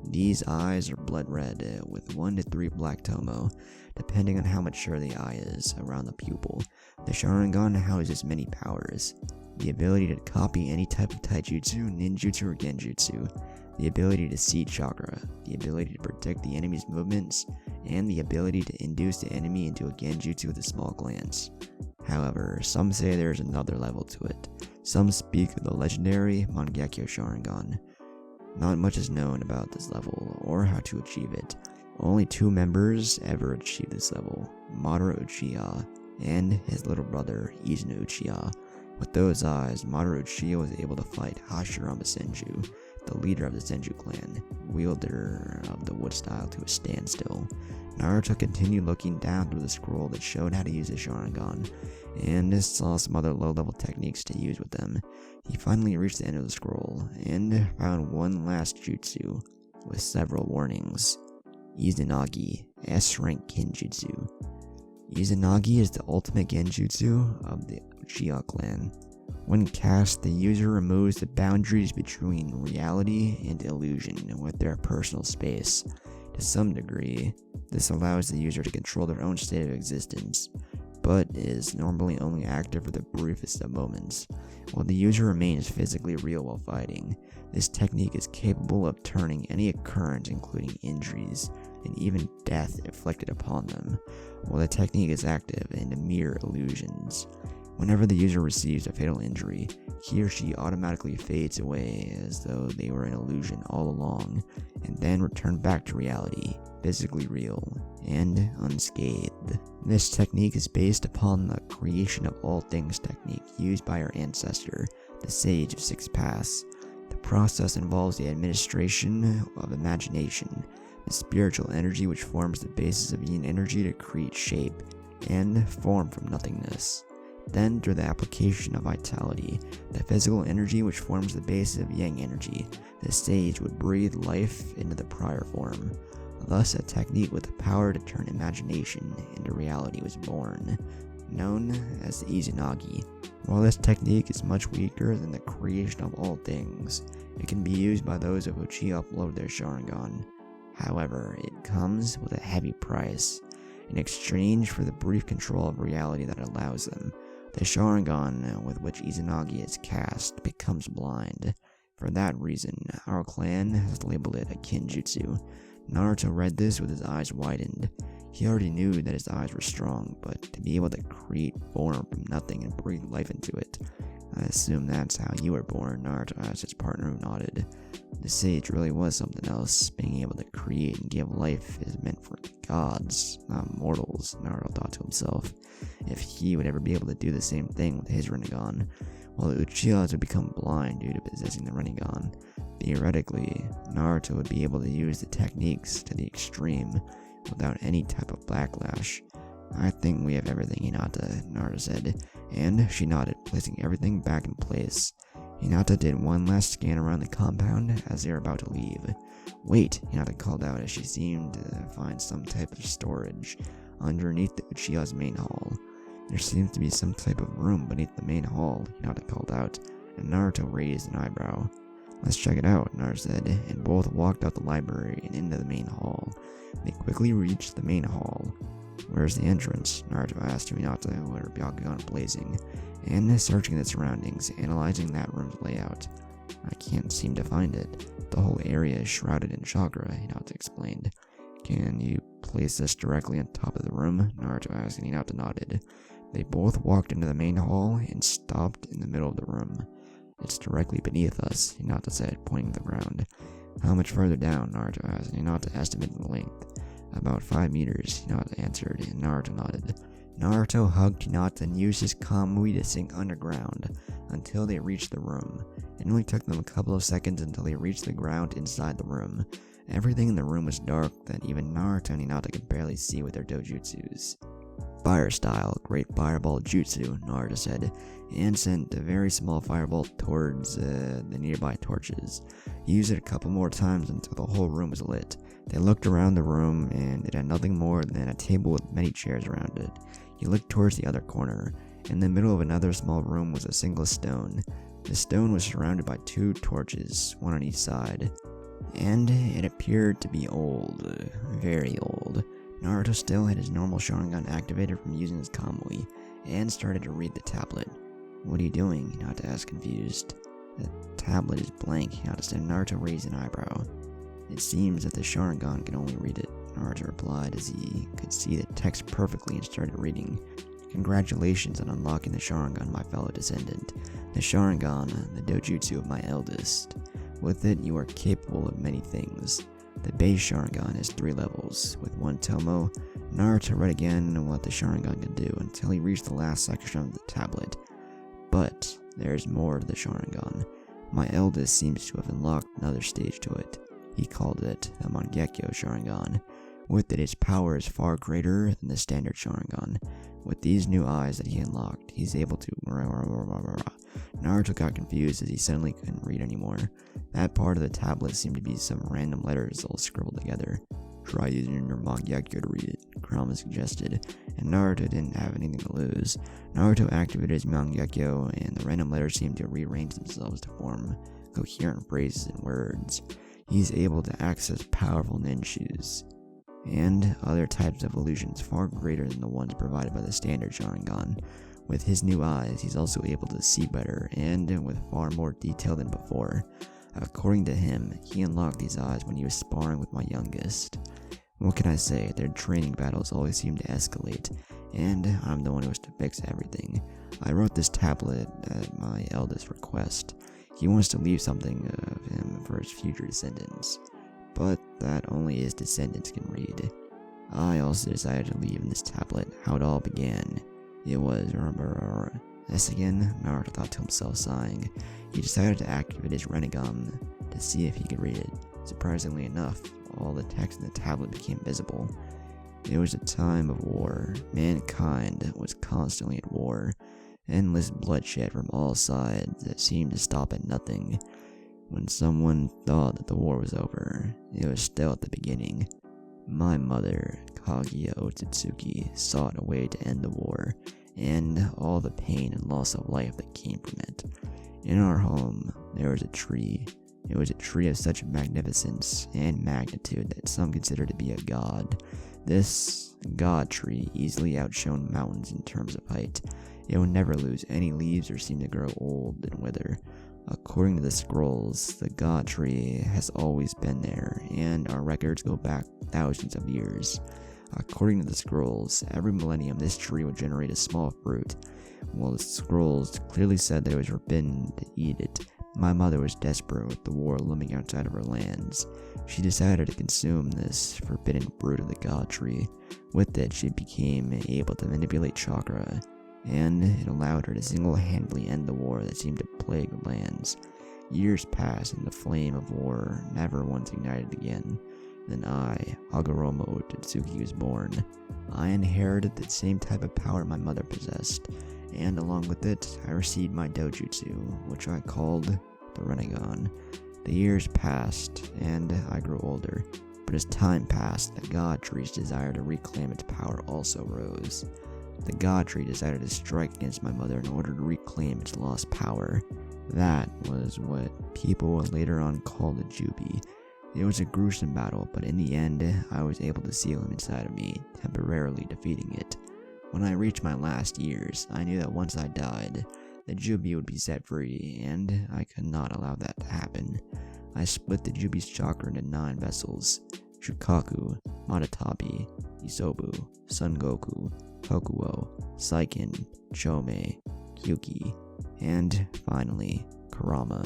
These eyes are blood red, with 1 to 3 black tomo, depending on how mature the eye is around the pupil. The Sharingan houses many powers. the ability to copy any type of taijutsu, ninjutsu, or genjutsu, the ability to see chakra, the ability to predict the enemy's movements, and the ability to induce the enemy into a genjutsu with a small glance. However, some say there is another level to it. Some speak of the legendary Mangekyo Sharingan. Not much is known about this level, or how to achieve it. Only 2 members ever achieved this level, Madara Uchiha and his little brother Izanagi Uchiha. With those eyes, Madara Uchiha was able to fight Hashirama Senju, the leader of the Senju clan, wielder of the wood style, to a standstill. Naruto continued looking down through the scroll that showed how to use the Sharingan, and saw some other low-level techniques to use with them. He finally reached the end of the scroll, and found one last jutsu, with several warnings. Izanagi, S-rank Genjutsu. Izanagi is the ultimate genjutsu of the Uchiha clan. When cast, the user removes the boundaries between reality and illusion with their personal space. To some degree, this allows the user to control their own state of existence, but is normally only active for the briefest of moments. While the user remains physically real while fighting, this technique is capable of turning any occurrence, including injuries and even death, inflicted upon them, while the technique is active into mere illusions. Whenever the user receives a fatal injury, he or she automatically fades away as though they were an illusion all along, and then return back to reality, physically real and unscathed. This technique is based upon the creation of all things technique used by our ancestor, the Sage of Six Paths. The process involves the administration of imagination, the spiritual energy which forms the basis of yin energy to create shape and form from nothingness. Then, through the application of vitality, the physical energy which forms the basis of yang energy, the sage would breathe life into the prior form. Thus, a technique with the power to turn imagination into reality was born, known as the Izanagi. While this technique is much weaker than the creation of all things, it can be used by those of Uchiha upload their Sharingan. However, it comes with a heavy price. In exchange for the brief control of reality that allows them, the Sharingan with which Izanagi is cast becomes blind. For that reason, our clan has labeled it a Kinjutsu. Naruto read this with his eyes widened. He already knew that his eyes were strong, but to be able to create form from nothing and breathe life into it. I assume that's how you were born, Naruto asked his partner, who nodded. The sage really was something else. Being able to create and give life is meant for gods, not mortals, Naruto thought to himself. If he would ever be able to do the same thing with his Rinnegan, while the Uchihas would become blind due to possessing the Rinnegan, theoretically, Naruto would be able to use the techniques to the extreme without any type of backlash. I think we have everything, Hinata, Naruto said, and she nodded, placing everything back in place. Hinata did one last scan around the compound as they were about to leave. Wait, Hinata called out as she seemed to find some type of storage underneath the Uchiha's main hall. There seems to be some type of room beneath the main hall, Hinata called out, and Naruto raised an eyebrow. Let's check it out, Naruto said, and both walked out the library and into the main hall. They quickly reached the main hall. Where's the entrance? Naruto asked Hinata, with her Byakugan blazing, and searching the surroundings, analyzing that room's layout. I can't seem to find it. The whole area is shrouded in chakra, Hinata explained. Can you place this directly on top of the room? Naruto asked, and Hinata nodded. They both walked into the main hall and stopped in the middle of the room. It's directly beneath us, Hinata said, pointing to the ground. How much further down? Naruto asked, and Hinata estimated the length. About 5 meters, Hinata answered, and Naruto nodded. Naruto hugged Hinata and used his Kamui to sink underground until they reached the room. It only took them a couple of seconds until they reached the ground inside the room. Everything in the room was dark that even Naruto and Hinata could barely see with their dojutsus. Fire style, great fireball jutsu, Naruto said, and sent a very small fireball towards the nearby torches. He used it a couple more times until the whole room was lit. They looked around the room, and it had nothing more than a table with many chairs around it. He looked towards the other corner. In the middle of another small room was a single stone. The stone was surrounded by 2 torches, one on each side, and it appeared to be old, very old. Naruto still had his normal Sharingan activated from using his Kamui, and started to read the tablet. What are you doing? Hinata asked, confused. The tablet is blank, Hinata said. Naruto raised an eyebrow. It seems that the Sharingan can only read it, Naruto replied as he could see the text perfectly and started reading. Congratulations on unlocking the Sharingan, my fellow descendant. The Sharingan, the dojutsu of my eldest. With it, you are capable of many things. The base Sharingan has 3 levels. With one tomo, Naruto read again what the Sharingan could do until he reached the last section of the tablet. But there's more to the Sharingan. My eldest seems to have unlocked another stage to it. He called it a Mangekyo Sharingan. With it, its power is far greater than the standard Sharingan. With these new eyes that he unlocked, he's able to... Naruto got confused as he suddenly couldn't read anymore. That part of the tablet seemed to be some random letters all scribbled together. Try using your Mangekyo to read it, Kurama suggested, and Naruto didn't have anything to lose. Naruto activated his Mangekyo, and the random letters seemed to rearrange themselves to form coherent phrases and words. He's able to access powerful ninjutsus and other types of illusions far greater than the ones provided by the standard Sharingan. With his new eyes, he's also able to see better and with far more detail than before. According to him, he unlocked these eyes when he was sparring with my youngest. What can I say? Their training battles always seem to escalate, and I'm the one who has to fix everything. I wrote this tablet at my eldest's request. He wants to leave something of him for his future descendants, but that only his descendants can read. I also decided to leave in this tablet how it all began. It was this again, Naruto thought to himself, sighing. He decided to activate his Rinnegan to see if he could read it. Surprisingly enough, all the text in the tablet became visible. It was a time of war. Mankind was constantly at war. Endless bloodshed from all sides that seemed to stop at nothing. When someone thought that the war was over, it was still at the beginning. My mother, Kaguya Otsutsuki, sought a way to end the war, and all the pain and loss of life that came from it. In our home, there was a tree. It was a tree of such magnificence and magnitude that some consider to be a god. This god tree easily outshone mountains in terms of height. It would never lose any leaves or seem to grow old and wither. According to the scrolls, the god tree has always been there, and our records go back thousands of years. According to the scrolls, every millennium this tree would generate a small fruit. While the scrolls clearly said that it was forbidden to eat it, my mother was desperate with the war looming outside of her lands. She decided to consume this forbidden fruit of the god tree. With it, she became able to manipulate chakra, and it allowed her to single-handedly end the war that seemed to plague the lands. Years passed, and the flame of war never once ignited again. Then I, Hagoromo Otsutsuki, was born. I inherited the same type of power my mother possessed, and along with it, I received my dojutsu, which I called the Rinnegan. The years passed, and I grew older, but as time passed, the god tree's desire to reclaim its power also rose. The god tree decided to strike against my mother in order to reclaim its lost power. That was what people would later on call the Jubi. It was a gruesome battle, but in the end, I was able to seal him inside of me, temporarily defeating it. When I reached my last years, I knew that once I died, the Jubi would be set free, and I could not allow that to happen. I split the Jubi's chakra into 9 vessels: Shukaku, Matatabi, Isobu, Son Goku, Tokuo, Saiken, Chome, Kyuki, and finally, Kurama.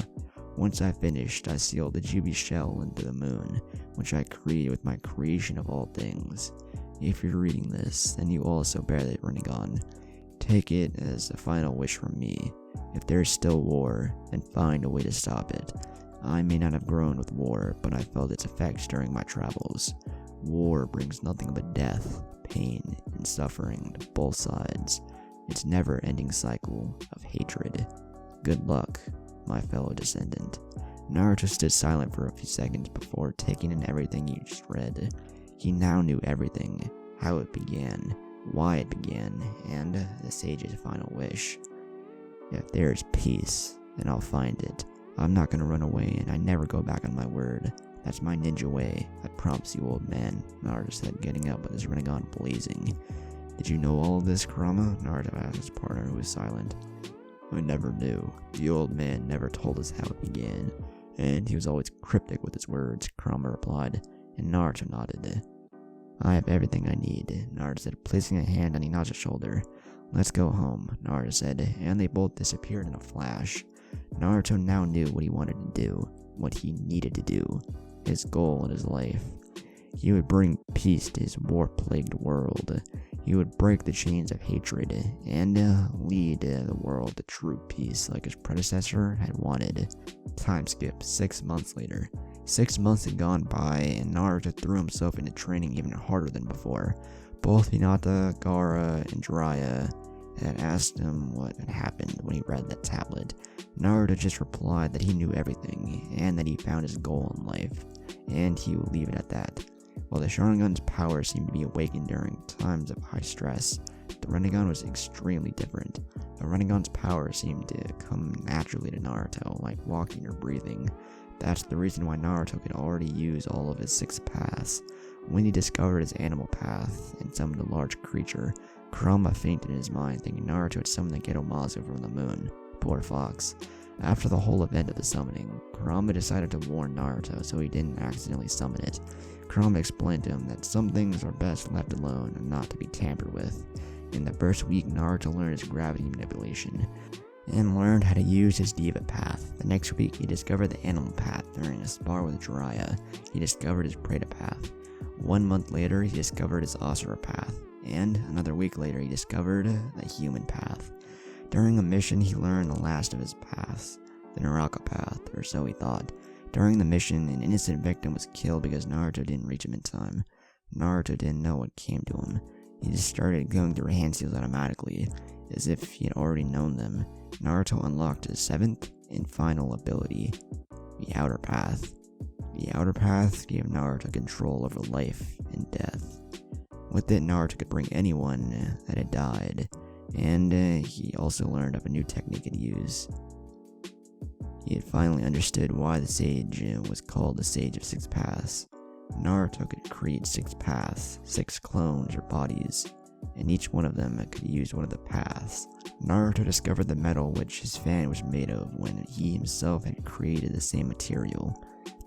Once I finished, I sealed the Jubi shell into the moon, which I created with my creation of all things. If you're reading this, then you also bear the Rinnegan. Take it as a final wish from me. If there is still war, then find a way to stop it. I may not have grown with war, but I felt its effects during my travels. War brings nothing but death, pain, and suffering to both sides. It's a never-ending cycle of hatred. Good luck, my fellow descendant. Naruto stood silent for a few seconds before taking in everything he just read. He now knew everything, how it began, why it began, and the sage's final wish. If there is peace, then I'll find it. I'm not gonna run away, and I never go back on my word. That's my ninja way, I promise you, old man, Naruto said, getting up with his Rinnegan blazing. Did you know all of this, Kurama? Naruto asked his partner, who was silent. I never knew. The old man never told us how it began, and he was always cryptic with his words, Kurama replied, and Naruto nodded. I have everything I need, Naruto said, placing a hand on Hinata's shoulder. Let's go home, Naruto said, and they both disappeared in a flash. Naruto now knew what he wanted to do, what he needed to do, his goal in his life. He would bring peace to his war-plagued world. He would break the chains of hatred and lead the world to true peace like his predecessor had wanted. Time skip 6 months later. 6 months had gone by and Naruto threw himself into training even harder than before. Both Hinata, Gaara, and Jiraiya had asked him what had happened when he read that tablet. Naruto just replied that he knew everything and that he found his goal in life, and he would leave it at that. While the Sharingan's power seemed to be awakened during times of high stress, the Rinnegan was extremely different. The Rinnegan's power seemed to come naturally to Naruto, like walking or breathing. That's the reason why Naruto could already use all of his 6 paths. When he discovered his animal path and summoned a large creature, Kurama fainted in his mind, thinking Naruto had summoned the Gedomazu from the moon. Poor fox. After the whole event of the summoning, Kurama decided to warn Naruto so he didn't accidentally summon it. Kurama explained to him that some things are best left alone and not to be tampered with. In the first week, Naruto learned his gravity manipulation and learned how to use his Diva path. The next week, he discovered the animal path during a spar with Jiraiya. He discovered his Preta path. 1 month later, he discovered his Asura path, and another week later, he discovered the human path. During a mission, he learned the last of his paths, the Naraka path, or so he thought. During the mission, an innocent victim was killed because Naruto didn't reach him in time. Naruto didn't know what came to him. He just started going through hand seals automatically, as if he had already known them. Naruto unlocked his 7th and final ability, the Outer Path. The Outer Path gave Naruto control over life and death. With it, Naruto could bring anyone that had died, and he also learned of a new technique he'd use. He had finally understood why the sage was called the Sage of 6 Paths. Naruto could create 6 paths, 6 clones or bodies, and each one of them could use one of the paths. Naruto discovered the metal which his fan was made of when he himself had created the same material.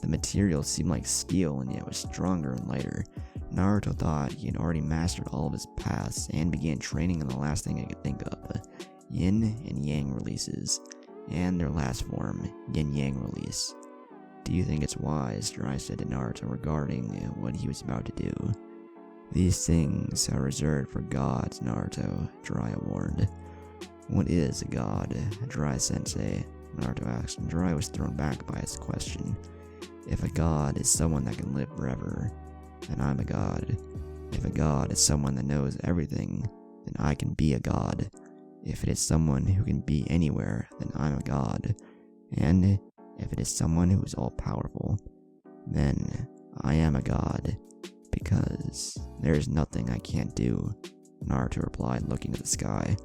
The material seemed like steel and yet was stronger and lighter. Naruto thought he had already mastered all of his paths and began training on the last thing I could think of, Yin and Yang releases, and their last form, Yin-Yang release. Do you think it's wise, Jiraiya said to Naruto regarding what he was about to do. These things are reserved for gods, Naruto, Jiraiya warned. What is a god, Jiraiya-sensei? Naruto asked, and Jiraiya was thrown back by his question. If a god is someone that can live forever, then I'm a god. If a god is someone that knows everything, then I can be a god. If it is someone who can be anywhere, then I'm a god. And if it is someone who is all-powerful, then I am a god. Because there is nothing I can't do, Naruto replied, looking at the sky.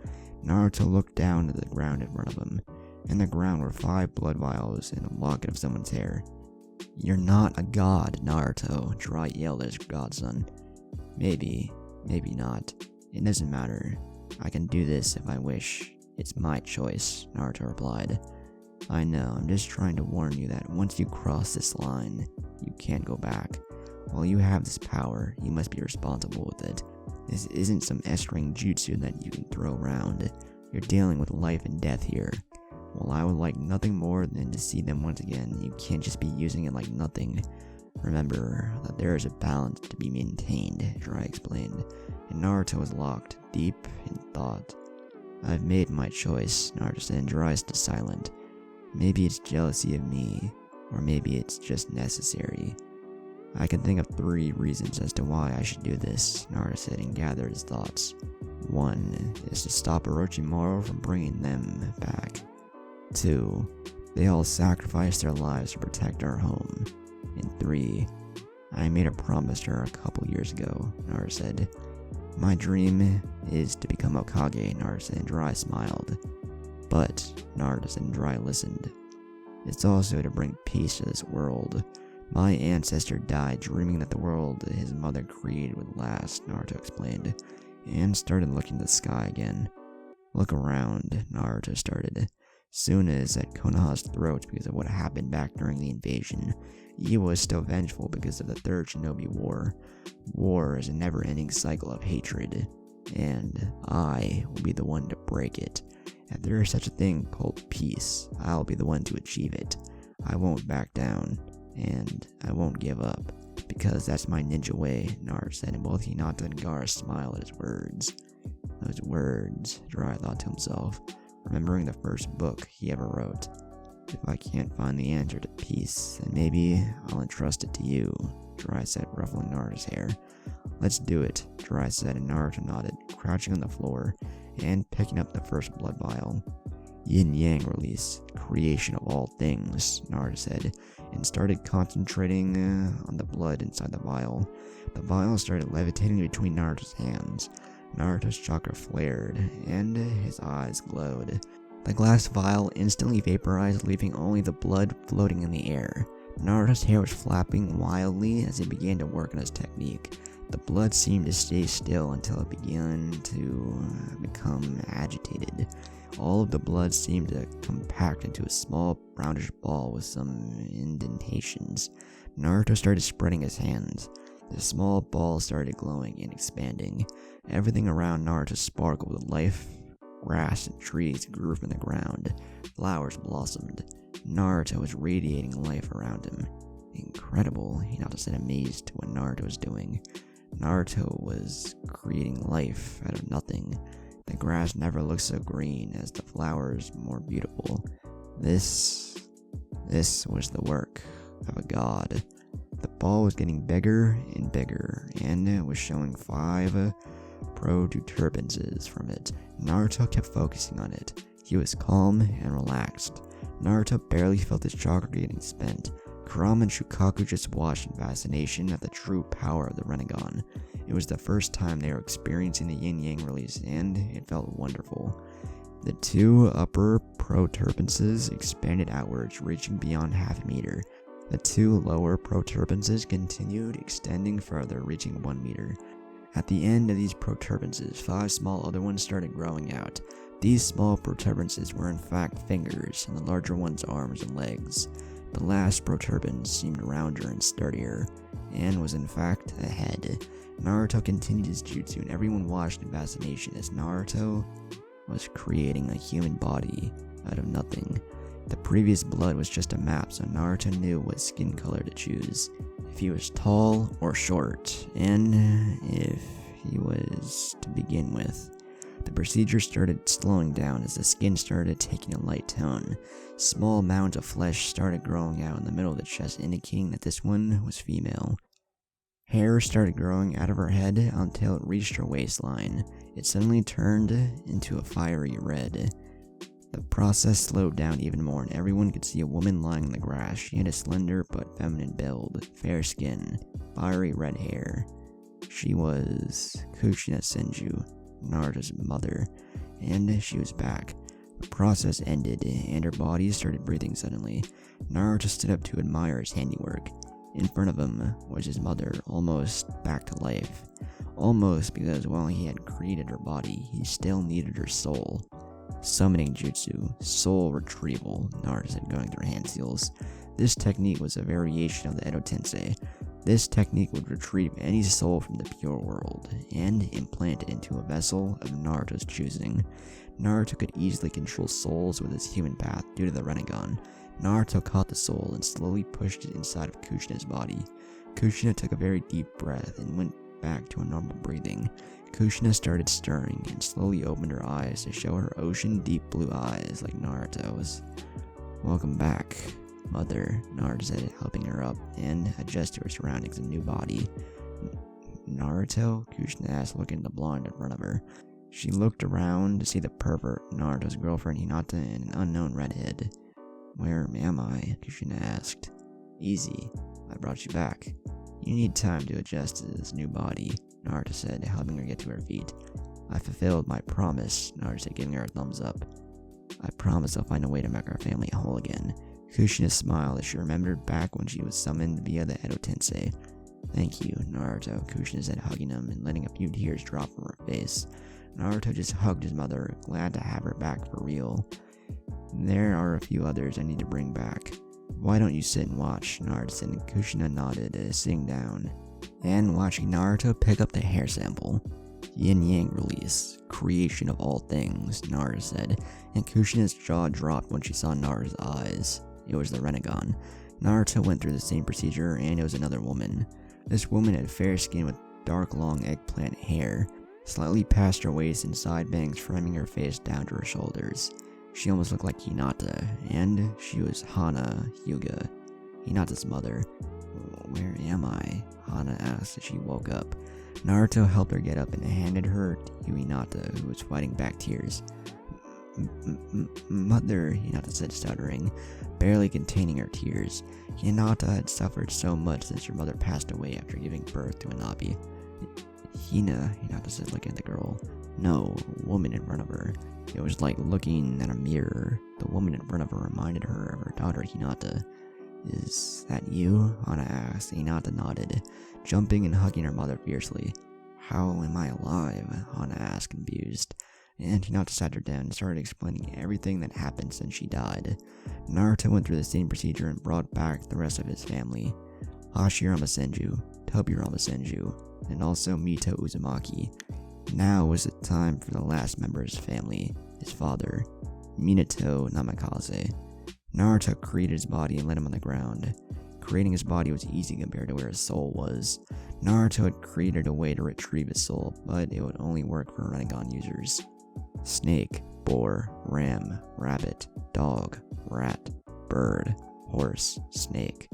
Naruto looked down at the ground in front of him. In the ground were 5 blood vials and a locket of someone's hair. You're not a god, Naruto, Jiraiya yelled at his godson. Maybe not. It doesn't matter. I can do this if I wish. It's my choice, Naruto replied. I know, I'm just trying to warn you that once you cross this line, you can't go back. While you have this power, you must be responsible with it. This isn't some S-ring jutsu that you can throw around. You're dealing with life and death here. While I would like nothing more than to see them once again, you can't just be using it like nothing. Remember that there is a balance to be maintained, Jiraiya explained, and Naruto was locked deep in thought. I've made my choice, Naruto said, and Jiraiya stood silent. Maybe it's jealousy of me, or maybe it's just necessary. I can think of 3 reasons as to why I should do this, Naruto said and gathered his thoughts. 1 is to stop Orochimaru from bringing them back. 2, they all sacrificed their lives to protect our home. And 3, I made a promise to her a couple years ago, Naruto said. My dream is to become Hokage, Naruto said, and Jiraiya smiled. But, Naruto said, and Jiraiya listened. It's also to bring peace to this world. My ancestor died dreaming that the world his mother created would last, Naruto explained, and started looking at the sky again. Look around, Naruto started. Suna is at Konoha's throat because of what happened back during the invasion. Iwa is still vengeful because of the Third Shinobi War. War is a never-ending cycle of hatred, and I will be the one to break it. If there is such a thing called peace, I'll be the one to achieve it. I won't back down, and I won't give up, because that's my ninja way, Naruto said, and both Hinata and Gaara smiled at his words. Those words, Jiraiya thought to himself, remembering the first book he ever wrote. If I can't find the answer to peace, then maybe I'll entrust it to you, Jiraiya said, ruffling Naruto's hair. Let's do it, Jiraiya said, and Naruto nodded, crouching on the floor and picking up the first blood vial. Yin-Yang release, creation of all things, Naruto said, and started concentrating on the blood inside the vial. The vial started levitating between Naruto's hands. Naruto's chakra flared, and his eyes glowed. The glass vial instantly vaporized, leaving only the blood floating in the air. Naruto's hair was flapping wildly as he began to work on his technique. The blood seemed to stay still until it began to become agitated. All of the blood seemed to compact into a small brownish ball with some indentations. Naruto started spreading his hands. The small ball started glowing and expanding. Everything around Naruto sparkled with life. Grass and trees grew from the ground. Flowers blossomed. Naruto was radiating life around him. Incredible, Hinata said, amazed to what Naruto was doing. Naruto was creating life out of nothing. The grass never looked so green as the flowers more beautiful. This was the work of a god. The ball was getting bigger and bigger, and it was showing 5 protuberances from it. Naruto kept focusing on it. He was calm and relaxed. Naruto barely felt his chakra getting spent. Kurama and Shukaku just watched in fascination at the true power of the Rinnegan. It was the first time they were experiencing the yin-yang release, and it felt wonderful. The 2 upper protuberances expanded outwards, reaching beyond half a meter. The 2 lower protuberances continued extending further, reaching 1 meter. At the end of these protuberances, 5 small other ones started growing out. These small protuberances were in fact fingers, and the larger ones arms and legs. The last protuberance seemed rounder and sturdier, and was in fact a head. Naruto continued his jutsu, and everyone watched in fascination as Naruto was creating a human body out of nothing. The previous blood was just a map, so Naruto knew what skin color to choose. If he was tall or short, and if he was to begin with. The procedure started slowing down as the skin started taking a light tone. Small mounds of flesh started growing out in the middle of the chest, indicating that this one was female. Hair started growing out of her head until it reached her waistline. It suddenly turned into a fiery red. The process slowed down even more, and everyone could see a woman lying in the grass. She had a slender but feminine build, fair skin, fiery red hair. She was Kushina Senju, Naruto's mother, and she was back. The process ended, and her body started breathing suddenly. Naruto stood up to admire his handiwork. In front of him was his mother, almost back to life. Almost because while he had created her body, he still needed her soul. Summoning Jutsu, soul retrieval, Naruto said, going through hand seals. This technique was a variation of the Edo Tensei. This technique would retrieve any soul from the pure world, and implant it into a vessel of Naruto's choosing. Naruto could easily control souls with his human path due to the Rinnegan. Naruto caught the soul and slowly pushed it inside of Kushina's body. Kushina took a very deep breath and went back to a normal breathing. Kushina started stirring and slowly opened her eyes to show her ocean deep blue eyes like Naruto's. Welcome back, mother, Naruto said, helping her up and adjust to her surroundings and new body. Naruto? Kushina asked, looking at the blonde in front of her. She looked around to see the pervert, Naruto's girlfriend Hinata, and an unknown redhead. Where am I? Kushina asked. Easy. I brought you back. You need time to adjust to this new body, Naruto said, helping her get to her feet. I fulfilled my promise, Naruto said, giving her a thumbs up. I promise I'll find a way to make our family whole again. Kushina smiled as she remembered back when she was summoned via the Edo Tensei. Thank you, Naruto, Kushina said, hugging him and letting a few tears drop from her face. Naruto just hugged his mother, glad to have her back for real. There are a few others I need to bring back. Why don't you sit and watch? Naruto said, and Kushina nodded, sitting down and watching Naruto pick up the hair sample. Yin Yang release, creation of all things, Naruto said, and Kushina's jaw dropped when she saw Naruto's eyes. It was the Rinnegan. Naruto went through the same procedure, and it was another woman. This woman had fair skin with dark long eggplant hair, slightly past her waist and side bangs framing her face down to her shoulders. She almost looked like Hinata, and she was Hana Hyuga, Hinata's mother. Where am I? Hana asked as she woke up. Naruto helped her get up and handed her to Hinata, who was fighting back tears. Mother, Hinata said, stuttering, barely containing her tears. Hinata had suffered so much since her mother passed away after giving birth to Anabi. Hinata said, looking at the girl. No, woman in front of her. It was like looking at a mirror. The woman in front of her reminded her of her daughter Hinata. Is that you? Hana asked. Hinata nodded, jumping and hugging her mother fiercely. How am I alive? Hana asked, confused. And Hinata sat her down and started explaining everything that happened since she died. Naruto went through the same procedure and brought back the rest of his family. Hashirama Senju, Tobirama Senju, and also Mito Uzumaki. Now was the time for the last member of his family, his father, Minato Namikaze. Naruto created his body and let him on the ground. Creating his body was easy compared to where his soul was. Naruto had created a way to retrieve his soul, but it would only work for Rinnegan users. Snake, boar, ram, rabbit, dog, rat, bird, horse, snake.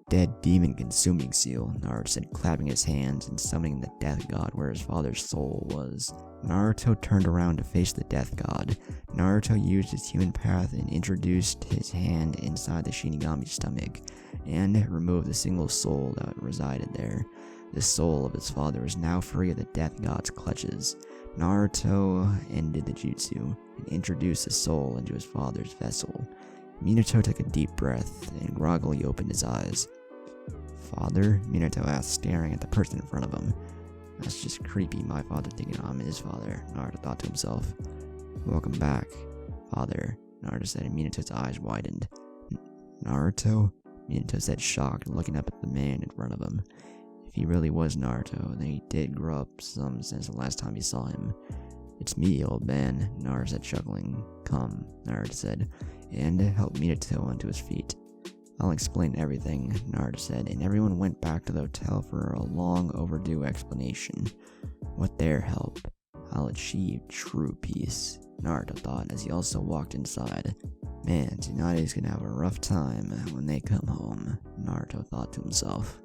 Dead demon consuming seal, Naruto said, clapping his hands and summoning the death god where his father's soul was. Naruto turned around to face the death god. Naruto used his human path and introduced his hand inside the Shinigami's stomach and removed the single soul that resided there. The soul of his father was now free of the death god's clutches. Naruto ended the jutsu and introduced the soul into his father's vessel. Minato took a deep breath and groggily opened his eyes. Father? Minato asked, staring at the person in front of him. That's just creepy, my father thinking I'm his father, Naruto thought to himself. Welcome back, father, Naruto said, and Minato's eyes widened. Naruto? Minato said, shocked, looking up at the man in front of him. If he really was Naruto, then he did grow up some since the last time he saw him. It's me, old man, Naruto said, chuckling. Come, Naruto said, and helped Minato onto his feet. I'll explain everything, Naruto said, and everyone went back to the hotel for a long overdue explanation. With their help, I'll achieve true peace, Naruto thought as he also walked inside. Man, Tsunade's gonna have a rough time when they come home, Naruto thought to himself.